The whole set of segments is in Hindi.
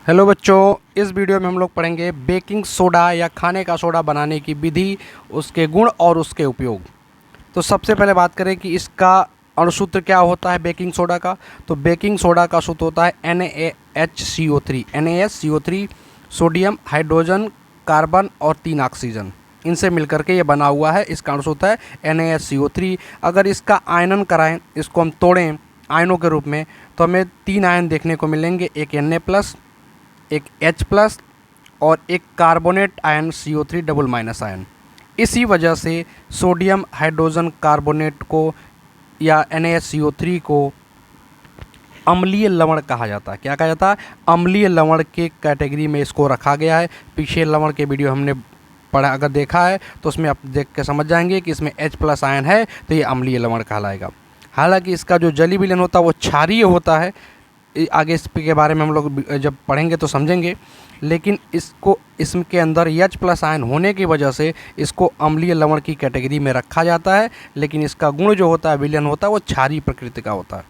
हेलो बच्चों, इस वीडियो में हम लोग पढ़ेंगे बेकिंग सोडा या खाने का सोडा बनाने की विधि, उसके गुण और उसके उपयोग। तो सबसे पहले बात करें कि इसका अणुसूत्र क्या होता है बेकिंग सोडा का। तो बेकिंग सोडा का सूत्र होता है NaHCO3। NaHCO3 sodium, hydrogen, carbon और 3 ऑक्सीजन, इनसे मिलकर के ये बना हुआ है। इसका अणुसूत्र है NaHCO3। अगर इसका आयनन कराएं, इसको हम तोड़ें आयनों के रूप में, तो हमें 3 आयन देखने को मिलेंगे। एक Na+, एक H+ और एक carbonate ion CO3 double minus ion. इसी वजह से सोडियम हाइड्रोजन कार्बोनेट को या NaCO3 को अम्लीय लवण कहा जाता है। क्या कहा जाता है? अम्लीय लवण के कैटेगरी में इसको रखा गया है। पीछे लवण के वीडियो हमने पढ़ा, अगर देखा है तो उसमें आप देख के समझ जाएंगे कि इसमें H+ आयन है तो ये अम्लीय लवण कहलाएगा। हालांकि इसका जो जली विलयन होता है वो क्षारीय होता है। आगे इसके बारे में हम लोग जब पढ़ेंगे तो समझेंगे। लेकिन इसके अंदर H+ आयन होने की वजह से इसको अम्लीय लवण की कैटेगरी में रखा जाता है। लेकिन इसका गुण जो होता है, विलयन होता है, वो क्षारीय प्रकृति का होता है।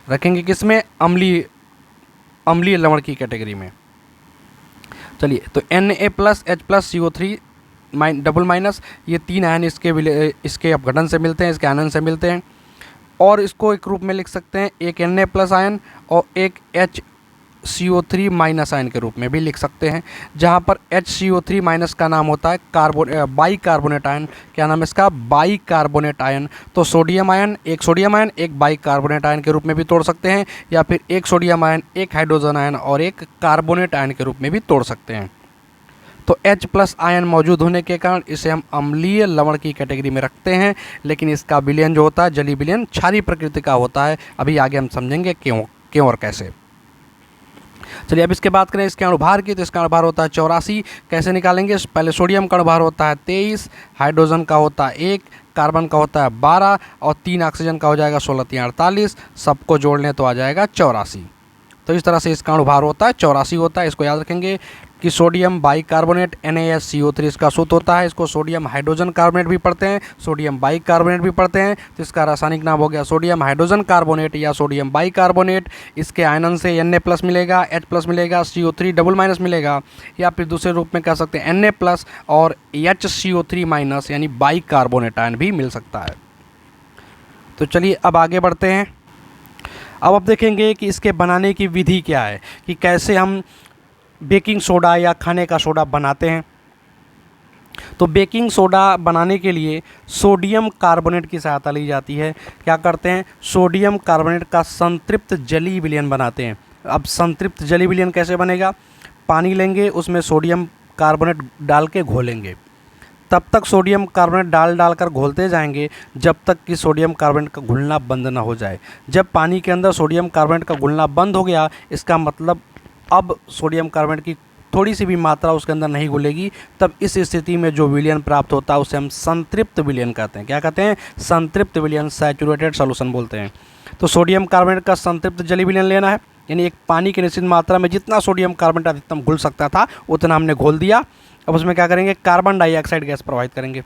रखेंगे किसमें? अम्लीय लवण की कैटेगरी में। चलिए, तो Na+H+CO3 डबल माइनस, ये 3 आयन इसके अपघटन से मिलते हैं, इसके आयनन से मिलते हैं। और इसको एक रूप में लिख सकते हैं, एक Na+ आयन और एक HCO3 माइनस आयन के रूप में भी लिख सकते हैं। जहाँ पर HCO3 माइनस का नाम होता है बाई कार्बोनेट आयन। क्या नाम है इसका? By carbonate ion. तो सोडियम आयन, एक बाई कार्बोनेट आयन के रूप में भी तोड़ सकते हैं, या फिर एक सोडियम आयन, एक हाइड्रोजन आयन और एक कार्बोनेट आयन के रूप में भी तोड़ सकते हैं। तो H+ आयन मौजूद होने के कारण इसे हम अम्लीय लवण की कैटेगरी में रखते हैं। लेकिन इसका विलयन जो होता है, जली विलयन, क्षारीय प्रकृति का होता है। अभी आगे हम समझेंगे क्यों और कैसे। चलिए, अब इसके बात करें इसके अणुभार की, तो इसका अणुभार होता है 84। कैसे निकालेंगे? पहले सोडियम का अणुभार होता है 23, हाइड्रोजन का होता है 1, कार्बन का होता है 12 और 3 ऑक्सीजन का हो जाएगा 16 3 48। सबको जोड़ लें तो आ जाएगा 84। तो इस तरह से इसका अणुभार होता है 84 होता है। इसको याद रखेंगे कि सोडियम बाइकार्बोनेट NaSCO3 इसका सूत्र होता है। इसको सोडियम हाइड्रोजन कार्बोनेट भी पढ़ते हैं, सोडियम बाइकार्बोनेट भी पढ़ते हैं। तो इसका रासायनिक नाम हो गया सोडियम हाइड्रोजन कार्बोनेट या सोडियम बाइकार्बोनेट। इसके आयनन से Na+ मिलेगा, H+ मिलेगा, CO3 डबल माइनस मिलेगा, या फिर दूसरे रूप में कह सकते हैं Na+ और HCO3 माइनस यानी बाइकार्बोनेट आयन भी मिल सकता है। तो चलिए अब आगे बढ़ते हैं। अब आप देखेंगे कि इसके बनाने की विधि क्या है, कि कैसे हम बेकिंग सोडा या खाने का सोडा बनाते हैं। तो बेकिंग सोडा बनाने के लिए सोडियम कार्बोनेट की सहायता ली जाती है। क्या करते हैं? सोडियम कार्बोनेट का संतृप्त जलीय विलयन बनाते हैं। अब संतृप्त जलीय विलयन कैसे बनेगा? पानी लेंगे, उसमें सोडियम कार्बोनेट डाल के घोलेंगे। तब तक सोडियम कार्बोनेट डाल कर घोलते जाएंगे जब तक कि सोडियम कार्बोनेट का घुलना बंद ना हो जाए। जब पानी के अंदर सोडियम कार्बोनेट का घुलना बंद हो गया, इसका मतलब अब सोडियम कार्बोनेट की थोड़ी सी भी मात्रा उसके अंदर नहीं घुलेगी। तब इस स्थिति में जो विलयन प्राप्त होता है उसे हम संतृप्त विलयन कहते हैं। क्या कहते हैं? संतृप्त विलयन, सैचुरेटेड सॉल्यूशन बोलते हैं। तो सोडियम कार्बोनेट का संतृप्त जलीय विलयन लेना है, यानी एक पानी की निश्चित मात्रा में जितना सोडियम कार्बोनेट अधिकतम घुल सकता था उतना हमने घोल दिया। अब उसमें क्या करेंगे? कार्बन डाइऑक्साइड गैस प्रवाहित करेंगे।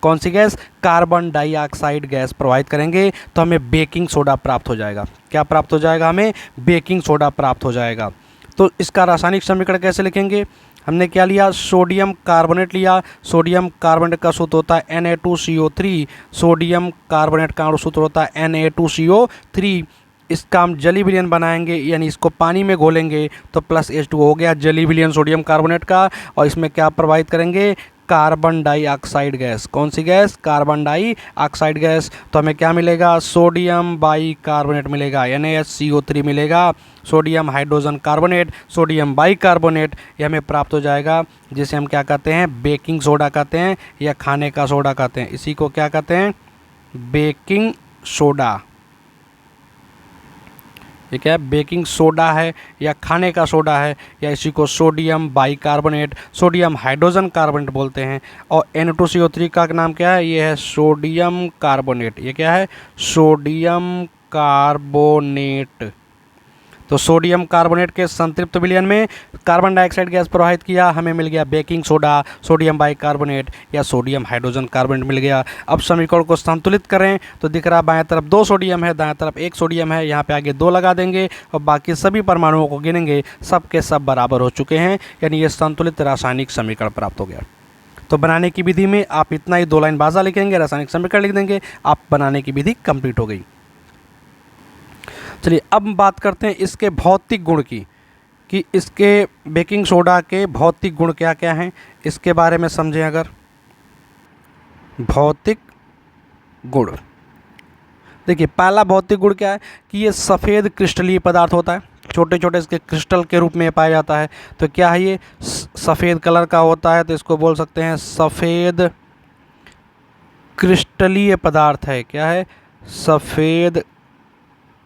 कौन सी गैस? कार्बन डाइऑक्साइड गैस प्रवाहित करेंगे तो हमें बेकिंग सोडा प्राप्त हो जाएगा। क्या प्राप्त हो जाएगा? हमें बेकिंग सोडा प्राप्त हो जाएगा। तो इसका रासायनिक समीकरण कैसे लिखेंगे? हमने क्या लिया? सोडियम कार्बोनेट लिया। सोडियम कार्बोनेट का सूत्र होता है Na2CO3। सोडियम कार्बोनेट का सूत्र होता है Na2CO3। इसका हम जलीय विलयन बनाएंगे, यानी इसको पानी में घोलेंगे तो +H2 हो गया जलीय विलयन सोडियम कार्बोनेट का। और इसमें क्या प्रवाहित करेंगे? Carbon dioxide gas. कौन सी गैस? Carbon dioxide gas. तो हमें क्या मिलेगा? सोडियम बाइकार्बोनेट मिलेगा, NaCO3 मिलेगा, sodium hydrogen carbonate, sodium bicarbonate, ये हमें प्राप्त हो जाएगा, जिसे हम क्या कहते हैं? बेकिंग सोडा कहते हैं या खाने का सोडा कहते हैं। इसी को क्या कहते हैं? Baking soda. ये क्या है? बेकिंग सोडा है या खाने का सोडा है, या इसी को sodium bicarbonate, sodium hydrogen carbonate बोलते हैं। और Na2CO3 का नाम क्या है? ये है सोडियम कार्बोनेट। ये क्या है? Sodium carbonate. तो सोडियम कार्बोनेट के संतृप्त विलयन में कार्बन डाइऑक्साइड गैस प्रवाहित किया, हमें मिल गया बेकिंग सोडा, सोडियम बाइकार्बोनेट या सोडियम हाइड्रोजन कार्बोनेट मिल गया। अब समीकरण को संतुलित करें तो दिख रहा बाएं तरफ 2 सोडियम है, दाएं तरफ 1 सोडियम है, यहाँ पे आगे 2 लगा देंगे और बाकी सभी परमाणुओं को गिनेंगे, सब के सब बराबर हो चुके हैं, यानी ये संतुलित रासायनिक समीकरण प्राप्त हो गया। तो बनाने की विधि में आप इतना ही 2 लाइन बाजा लिखेंगे, रासायनिक समीकरण लिख देंगे, आप बनाने की विधि कंप्लीट हो गई। चलिए अब बात करते हैं इसके भौतिक गुण की, कि इसके बेकिंग सोडा के भौतिक गुण क्या क्या हैं, इसके बारे में समझें। अगर भौतिक गुण, देखिए पहला भौतिक गुण क्या है कि ये सफ़ेद क्रिस्टलीय पदार्थ होता है, छोटे छोटे इसके क्रिस्टल के रूप में पाया जाता है। तो क्या है ये सफ़ेद कलर का होता है, तो इसको बोल सकते हैं सफ़ेद क्रिस्टलीय पदार्थ है। क्या है? सफ़ेद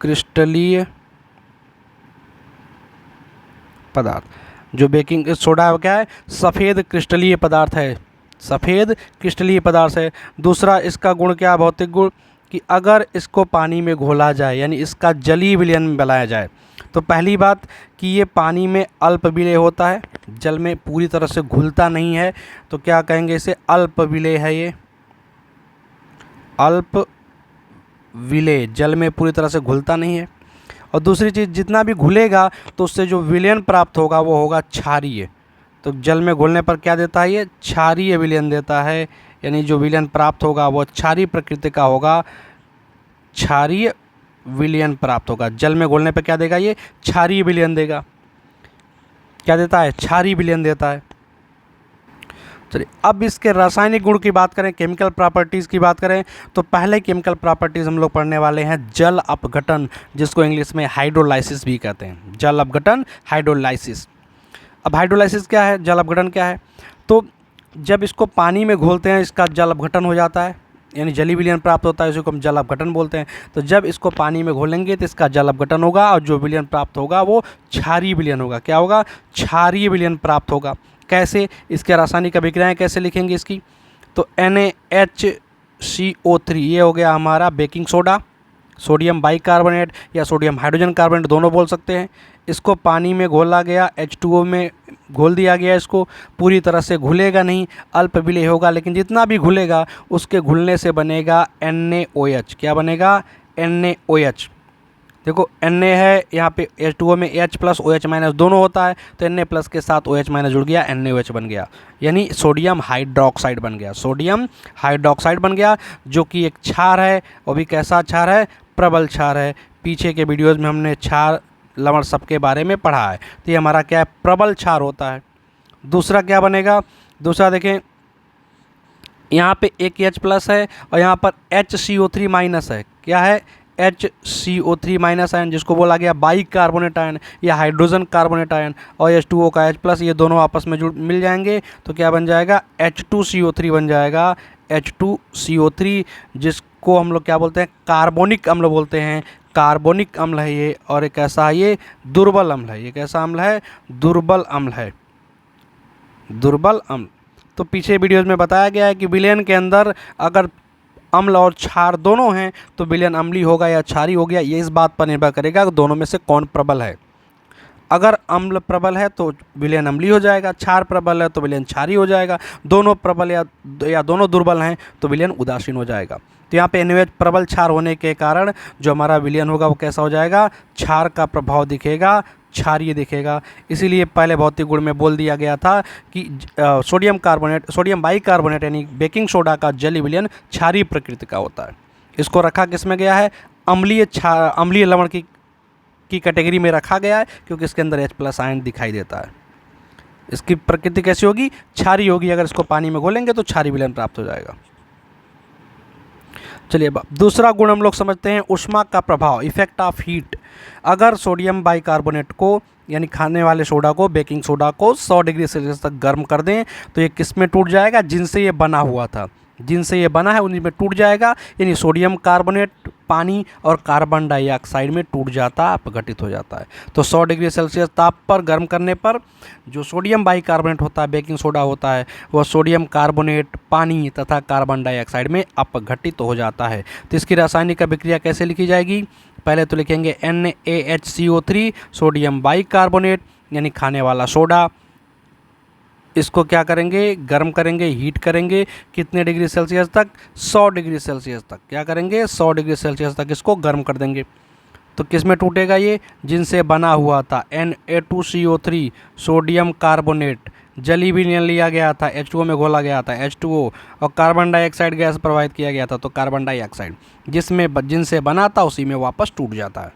क्रिस्टलीय पदार्थ। जो बेकिंग सोडा क्या है? सफ़ेद क्रिस्टलीय पदार्थ है, सफ़ेद क्रिस्टलीय पदार्थ है। दूसरा इसका गुण क्या है, भौतिक गुण, कि अगर इसको पानी में घोला जाए, यानी इसका जलीय विलयन बनाया जाए, तो पहली बात कि ये पानी में अल्प विलेय होता है, जल में पूरी तरह से घुलता नहीं है, तो क्या कहेंगे इसे? अल्प विलेय है ये, अल्प विलेय, जल में पूरी तरह से घुलता नहीं है। और दूसरी चीज़, जितना भी घुलेगा तो उससे जो विलयन प्राप्त होगा वो होगा क्षारीय। तो जल में घुलने पर क्या देता है ये? क्षारीय विलयन देता है, यानी जो विलयन प्राप्त होगा वो क्षारीय प्रकृति का होगा, क्षारीय विलयन प्राप्त होगा। जल में घुलने पर क्या देगा ये? क्षारीय विलयन देगा। क्या देता है? क्षारीय विलयन देता है। चलिए अब इसके रासायनिक गुण की बात करें, केमिकल प्रॉपर्टीज़ की बात करें, तो पहले केमिकल प्रॉपर्टीज़ हम लोग पढ़ने वाले हैं जल अपघटन, जिसको इंग्लिश में हाइड्रोलाइसिस भी कहते हैं। जल अपघटन, हाइड्रोलाइसिस। अब हाइड्रोलाइसिस क्या है, जल अपघटन क्या है? तो जब इसको पानी में घोलते हैं इसका जल अपघटन हो जाता है, यानी जलीय विलयन प्राप्त होता है, इसी को हम जल अपघटन बोलते हैं। तो जब इसको पानी में घोलेंगे तो इसका जल अपघटन होगा और जो विलयन प्राप्त होगा वो क्षारीय विलयन होगा। क्या होगा? क्षारीय विलयन प्राप्त होगा। कैसे? इसके रासायनिक अभिक्रियाएं कैसे लिखेंगे इसकी? तो NaHCO3 ये हो गया हमारा बेकिंग सोडा, सोडियम बाइकार्बोनेट या सोडियम हाइड्रोजन कार्बोनेट दोनों बोल सकते हैं। इसको पानी में घोला गया, H2O में घोल दिया गया, इसको पूरी तरह से घुलेगा नहीं, अल्प विलेय होगा, लेकिन जितना भी घुलेगा उसके घुलने से बनेगा NaOH। क्या बनेगा? NaOH। देखो Na है, यहाँ पे H2O में H प्लस OH माइनस दोनों होता है, तो Na प्लस के साथ OH माइनस जुड़ गया, NaOH बन गया, यानी सोडियम हाइड्रोक्साइड बन गया। सोडियम हाइड्रोक्साइड बन गया, जो कि एक क्षार है, वो भी कैसा क्षार है? प्रबल क्षार है। पीछे के वीडियोज़ में हमने क्षार लवण सब के बारे में पढ़ा है, तो ये हमारा क्या है? प्रबल क्षार होता है। दूसरा क्या बनेगा? दूसरा देखें, यहाँ पे एक H प्लस है और यहाँ पर HCO3 माइनस है। क्या है? HCO3 माइनस आयन, जिसको बोला गया बाइकार्बोनेट आयन या हाइड्रोजन कार्बोनेट आयन, और H2O का H प्लस, ये दोनों आपस में जुड़ मिल जाएंगे तो क्या बन जाएगा? H2CO3 बन जाएगा। H2CO3 जिसको हम लोग क्या बोलते हैं? कार्बोनिक अम्ल बोलते हैं। कार्बोनिक अम्ल है ये, और एक ऐसा है ये दुर्बल अम्ल है। ये कैसा अम्ल है? दुर्बल अम्ल है, दुर्बल अम्ल। तो पीछे वीडियोज़ में बताया गया है कि विलयन के अंदर अगर अम्ल और क्षार दोनों हैं तो विलयन अम्लीय होगा या क्षारीय हो गया, ये इस बात पर निर्भर करेगा कि दोनों में से कौन प्रबल है। अगर अम्ल प्रबल है तो विलयन अम्लीय हो जाएगा, क्षार प्रबल है तो विलयन क्षारीय हो जाएगा, दोनों प्रबल या दोनों दुर्बल हैं तो विलयन उदासीन हो जाएगा। तो यहाँ पे NaOH प्रबल क्षार होने के कारण जो हमारा विलयन होगा वो कैसा हो जाएगा? क्षार का प्रभाव दिखेगा, क्षारीय दिखेगा। इसीलिए पहले भौतिक गुण में बोल दिया गया था कि सोडियम कार्बोनेट, सोडियम बाइकार्बोनेट यानी बेकिंग सोडा का जलीय विलयन क्षारीय प्रकृति का होता है। इसको रखा किस में गया है? अम्लीय लवण की कैटेगरी में रखा गया है, क्योंकि इसके अंदर H प्लस आयन दिखाई देता है। इसकी प्रकृति कैसी होगी? क्षारीय होगी। अगर इसको पानी में घोलेंगे तो क्षारीय विलयन प्राप्त हो जाएगा। चलिए अब दूसरा गुण हम लोग समझते हैं, ऊष्मा का प्रभाव, इफेक्ट ऑफ हीट। अगर सोडियम बाइकार्बोनेट को, यानी खाने वाले सोडा को, बेकिंग सोडा को 100 डिग्री सेल्सियस तक गर्म कर दें तो ये किस में टूट जाएगा? जिनसे ये बना हुआ था, जिनसे ये बना है उन्हीं में टूट जाएगा, यानी सोडियम कार्बोनेट पानी और कार्बन डाइऑक्साइड में टूट जाता है, अपघटित हो जाता है। तो 100 डिग्री सेल्सियस ताप पर गर्म करने पर जो सोडियम बाइकार्बोनेट होता है, बेकिंग सोडा होता है, वह सोडियम कार्बोनेट, पानी तथा कार्बन डाइऑक्साइड में अपघटित हो जाता है। तो इसकी रासायनिक अभिक्रिया कैसे लिखी जाएगी? पहले तो लिखेंगे NaHCO3 सोडियम बाइकार्बोनेट यानी खाने वाला सोडा। इसको क्या करेंगे, गर्म करेंगे, हीट करेंगे, कितने डिग्री सेल्सियस तक, 100 डिग्री सेल्सियस तक। क्या करेंगे, 100 डिग्री सेल्सियस तक इसको गर्म कर देंगे। तो किस में टूटेगा ये, जिनसे बना हुआ था Na2CO3 सोडियम कार्बोनेट, जली भी नहीं लिया गया था, H2O में घोला गया था H2O, और कार्बन डाइऑक्साइड गैस प्रवाहित किया गया था, तो कार्बन डाइऑक्साइड जिनसे बना था उसी में वापस टूट जाता है।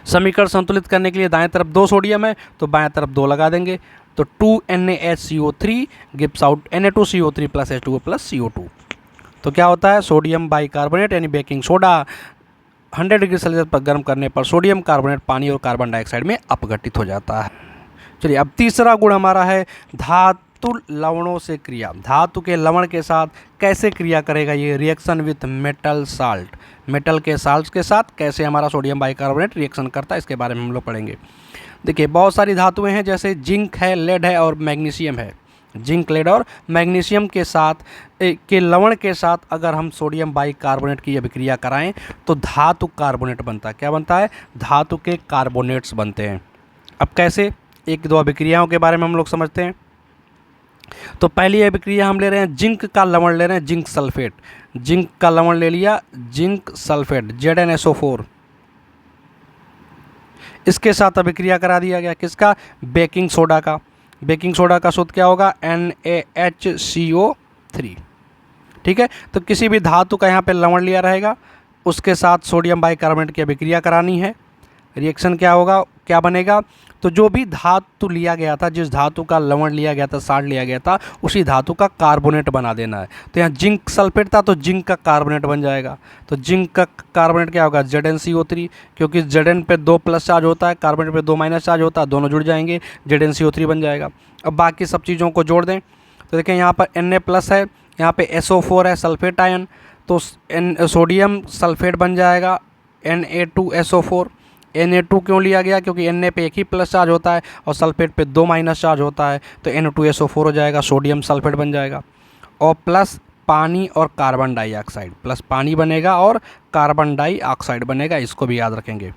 समीकरण संतुलित करने के लिए दाएं तरफ 2 सोडियम है तो बाएं तरफ 2 लगा देंगे, तो 2NaHCO3 gives out Na2CO3 plus H2O plus CO2। तो क्या होता है, सोडियम बाइकार्बोनेट यानी बेकिंग सोडा 100 डिग्री सेल्सियस पर गर्म करने पर सोडियम कार्बोनेट पानी और कार्बन डाइऑक्साइड में अपघटित हो जाता है। चलिए, अब तीसरा गुण हमारा है धातु लवणों से क्रिया। धातु के लवण के साथ कैसे क्रिया करेगा ये, reaction with metal salt. Metal के साल्ट के साथ कैसे हमारा सोडियम बाइकार्बोनेट रिएक्शन करता है, इसके बारे में हम लोग पढ़ेंगे। देखिए, बहुत सारी धातुएं हैं, जैसे जिंक है, लेड है और मैग्नीशियम है। जिंक, लेड और मैग्नीशियम के साथ के लवण के साथ अगर हम सोडियम बाइकार्बोनेट की अभिक्रिया कराएं तो धातु कार्बोनेट बनता है। क्या बनता है, धातु के कार्बोनेट्स बनते हैं। अब कैसे, एक दो अभिक्रियाओं के बारे में हम लोग समझते हैं। तो पहली अभिक्रिया हम ले रहे हैं, जिंक का लवण ले रहे हैं, जिंक सल्फेट। जिंक का लवण ले लिया, जिंक सल्फेट ZnSO4, इसके साथ अभिक्रिया करा दिया गया। किसका, बेकिंग सोडा का। बेकिंग सोडा का सूत्र क्या होगा, NaHCO3। ठीक है, तो किसी भी धातु का यहाँ पे लवण लिया रहेगा, उसके साथ सोडियम बाइकार्बोनेट की अभिक्रिया करानी है। रिएक्शन क्या होगा, क्या बनेगा, तो जो भी धातु लिया गया था, जिस धातु का लवण लिया गया था, साल्ट लिया गया था, उसी धातु का कार्बोनेट बना देना है। तो यहाँ जिंक सल्फेट था तो जिंक का कार्बोनेट बन जाएगा। तो जिंक का कार्बोनेट क्या होगा, ZnCO3, क्योंकि Zn पे 2 प्लस चार्ज होता है, कार्बोनेट पे 2 माइनस चार्ज होता है, दोनों जुड़ जाएंगे, ZnCO3 बन जाएगा। अब बाकी सब चीज़ों को जोड़ दें तो देखें, यहाँ पर Na प्लस है, यहाँ पे SO4 है, सल्फेट आयन, तो सोडियम सल्फेट बन जाएगा Na2SO4। Na2 क्यों लिया गया, क्योंकि Na पे एक ही प्लस चार्ज होता है और सल्फेट पे 2 माइनस चार्ज होता है, तो Na2SO4 हो जाएगा, सोडियम सल्फेट बन जाएगा। और प्लस पानी और कार्बन डाइऑक्साइड, प्लस पानी बनेगा और कार्बन डाइऑक्साइड बनेगा, इसको भी याद रखेंगे।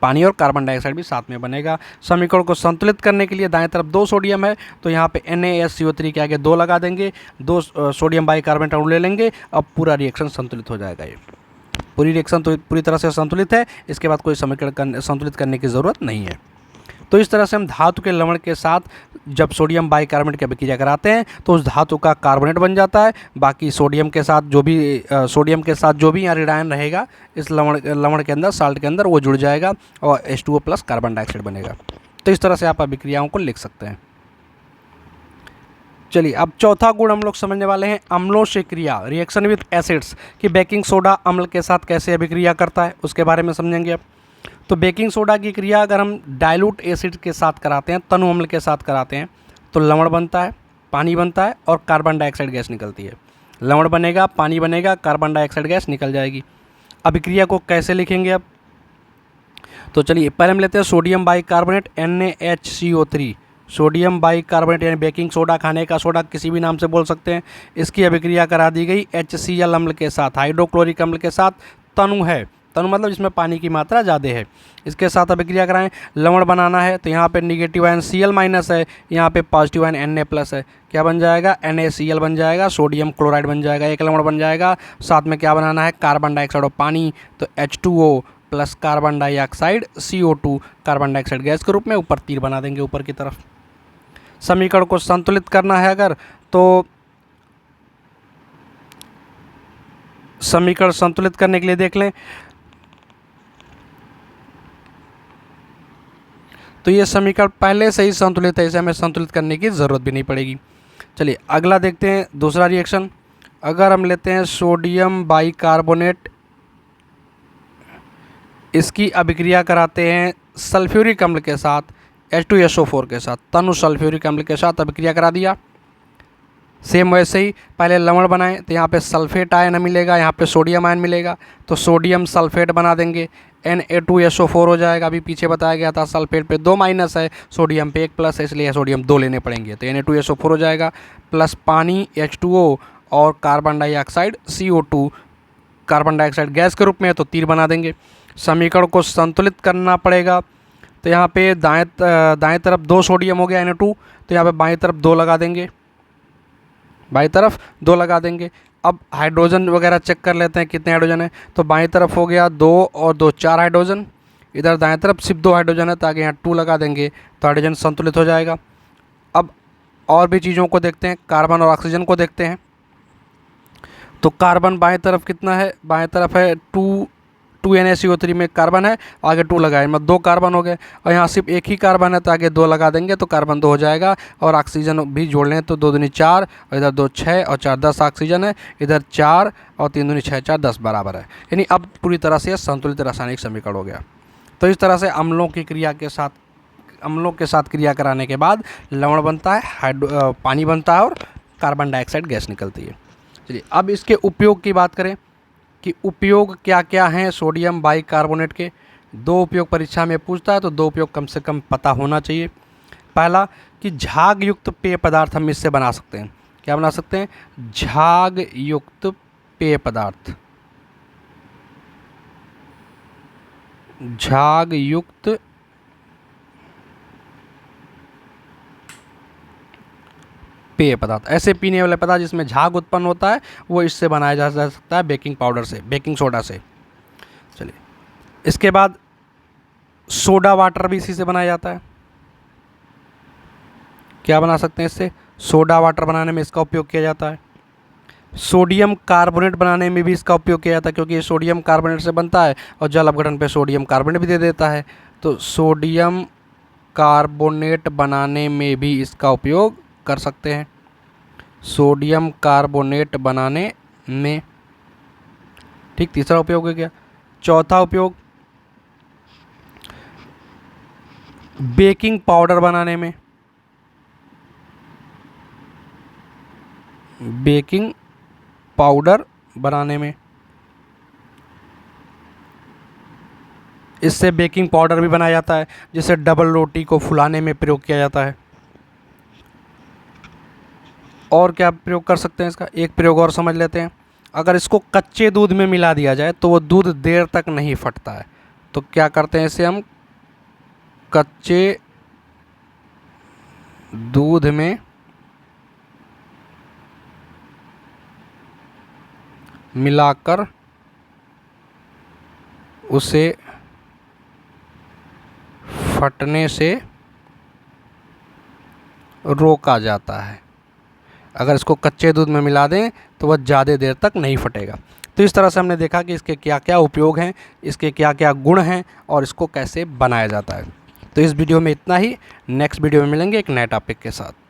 पानी और कार्बन डाइऑक्साइड भी साथ में बनेगा। समीकरण को संतुलित करने के लिए दाएं तरफ 2 सोडियम है तो यहाँ पे NaSCO3 के आगे 2 लगा देंगे, 2 सोडियम बाइकार्बोनेट अणु ले लेंगे। अब पूरा रिएक्शन संतुलित हो जाएगा। ये पूरी रिएक्शन तो पूरी तरह से संतुलित है, इसके बाद कोई समीकरण संतुलित करने की ज़रूरत नहीं है। तो इस तरह से हम धातु के लवण के साथ जब सोडियम बाइकार्बोनेट की अभिक्रिया कराते हैं तो उस धातु का कार्बोनेट बन जाता है। बाकी सोडियम के साथ जो भी यहाँ ऋणायन रहेगा इस लवण के अंदर, साल्ट के अंदर, वो जुड़ जाएगा और H2O प्लस कार्बन डाइऑक्साइड बनेगा। तो इस तरह से आप अभिक्रियाओं को लिख सकते हैं। चलिए, अब चौथा गुण हम लोग समझने वाले हैं, अम्लों से क्रिया, रिएक्शन विथ एसिड्स, कि बेकिंग सोडा अम्ल के साथ कैसे अभिक्रिया करता है, उसके बारे में समझेंगे अब। तो बेकिंग सोडा की क्रिया अगर हम डाइल्यूट एसिड के साथ कराते हैं, तनु अम्ल के साथ कराते हैं, तो लवण बनता है, पानी बनता है और कार्बन डाइऑक्साइड गैस निकलती है। लवण बनेगा, पानी बनेगा, कार्बन डाइऑक्साइड गैस निकल जाएगी। अभिक्रिया को कैसे लिखेंगे अब, तो चलिए पहले हम लेते हैं sodium bicarbonate NaHCO3। Sodium bicarbonate यानी बेकिंग सोडा, खाने का सोडा, किसी भी नाम से बोल सकते हैं। इसकी अभिक्रिया करा दी गई HCl अम्ल के साथ, हाइड्रोक्लोरिक अम्ल के साथ। तनु है, तनु मतलब इसमें पानी की मात्रा ज़्यादा है, इसके साथ अभिक्रिया कराएं। लवण बनाना है तो यहाँ पे निगेटिव आयन Cl माइनस है, यहाँ पे पॉजिटिव आयन Na प्लस है। क्या बन जाएगा, NaCl बन जाएगा, सोडियम क्लोराइड बन जाएगा, एक लवण बन जाएगा। साथ में क्या बनाना है, कार्बन डाइऑक्साइड और पानी, तो H2O plus carbon dioxide CO2 carbon dioxide gas के रूप में ऊपर तीर बना देंगे ऊपर की तरफ। समीकरण को संतुलित करना है अगर, तो समीकरण संतुलित करने के लिए देख लें तो ये समीकरण पहले से ही संतुलित है, इसे हमें संतुलित करने की ज़रूरत भी नहीं पड़ेगी। चलिए अगला देखते हैं, दूसरा रिएक्शन। अगर हम लेते हैं सोडियम बाइकार्बोनेट, इसकी अभिक्रिया कराते हैं सल्फ्यूरिक अम्ल के साथ, H2SO4 के साथ, तनु सल्फ्यूरिक अम्ल के साथ अभिक्रिया करा दिया। सेम वैसे ही पहले लवण बनाएं तो यहाँ पे सल्फेट आयन मिलेगा, यहाँ पे सोडियम आयन मिलेगा, तो सोडियम सल्फेट बना देंगे, Na2SO4 हो जाएगा। अभी पीछे बताया गया था सल्फेट पे 2 माइनस है, सोडियम पे 1 प्लस है, इसलिए सोडियम 2 लेने पड़ेंगे, तो Na2SO4 हो जाएगा। प्लस पानी H2O और carbon dioxide CO2 carbon dioxide gas के रूप में है तो तीर बना देंगे। समीकरण को संतुलित करना पड़ेगा, तो यहाँ पे दाएं तरफ 2 सोडियम हो गया Na2, तो यहाँ पे बाईं तरफ 2 लगा देंगे, बाईं तरफ 2 लगा देंगे। अब हाइड्रोजन वगैरह चेक कर लेते हैं कितने हाइड्रोजन है, तो बाईं तरफ हो गया 2 और 2 4 हाइड्रोजन, इधर दाएं तरफ सिर्फ 2 हाइड्रोजन है, तो आगे यहाँ 2 लगा देंगे तो हाइड्रोजन संतुलित हो जाएगा। अब और भी चीज़ों को देखते हैं, कार्बन और ऑक्सीजन को देखते हैं। तो कार्बन बाएं तरफ कितना है, बाएं तरफ है 2 NaCO3 में कार्बन है, आगे 2 लगाए, मतलब 2 कार्बन हो गए, और यहाँ सिर्फ एक ही कार्बन है तो आगे 2 लगा देंगे तो कार्बन 2 हो जाएगा। और ऑक्सीजन भी जोड़ लें तो 2 दूनी 4 और इधर 2 6 और 4 10 ऑक्सीजन है, इधर 4 और 3 दूनी 6 4 10 बराबर है। यानी अब पूरी तरह से संतुलित रासायनिक समीकरण हो गया। तो इस तरह से अम्लों के साथ क्रिया कराने के बाद लवण बनता है, पानी बनता है और कार्बन डाइऑक्साइड गैस निकलती है। चलिए अब इसके उपयोग की बात करें कि उपयोग क्या क्या हैं सोडियम बाइकार्बोनेट के। 2 उपयोग परीक्षा में पूछता है, तो 2 उपयोग कम से कम पता होना चाहिए। पहला कि झाग युक्त पेय पदार्थ हम इससे बना सकते हैं। क्या बना सकते हैं? झाग युक्त पेय पदार्थ। झाग युक्त पेय पदार्थ, ऐसे पीने वाले पदार्थ जिसमें झाग उत्पन्न होता है वो इससे बनाया जा सकता है, बेकिंग पाउडर से, बेकिंग सोडा से। चलिए इसके बाद सोडा वाटर भी इसी से बनाया जाता है। क्या बना सकते हैं इससे? सोडा वाटर बनाने में इसका उपयोग किया जाता है। सोडियम कार्बोनेट बनाने में भी इसका उपयोग किया जाता है, क्योंकि ये सोडियम कार्बोनेट से बनता है और जल अपघटन पे सोडियम कार्बोनेट भी दे देता है, तो सोडियम कार्बोनेट बनाने में भी इसका उपयोग कर सकते हैं। सोडियम कार्बोनेट बनाने में, ठीक, तीसरा उपयोग हो गया। चौथा उपयोग बेकिंग पाउडर बनाने में। बेकिंग पाउडर बनाने में, इससे बेकिंग पाउडर भी बनाया जाता है, जिसे डबल रोटी को फुलाने में प्रयोग किया जाता है। और क्या प्रयोग कर सकते हैं इसका? एक प्रयोग और समझ लेते हैं। अगर इसको कच्चे दूध में मिला दिया जाए तो वो दूध देर तक नहीं फटता है, तो क्या करते हैं इसे हम कच्चे दूध में मिलाकर उसे फटने से रोका जाता है। अगर इसको कच्चे दूध में मिला दें तो वह ज़्यादा देर तक नहीं फटेगा। तो इस तरह से हमने देखा कि इसके क्या क्या उपयोग हैं, इसके क्या क्या गुण हैं और इसको कैसे बनाया जाता है। तो इस वीडियो में इतना ही। नेक्स्ट वीडियो में मिलेंगे एक नए टॉपिक के साथ।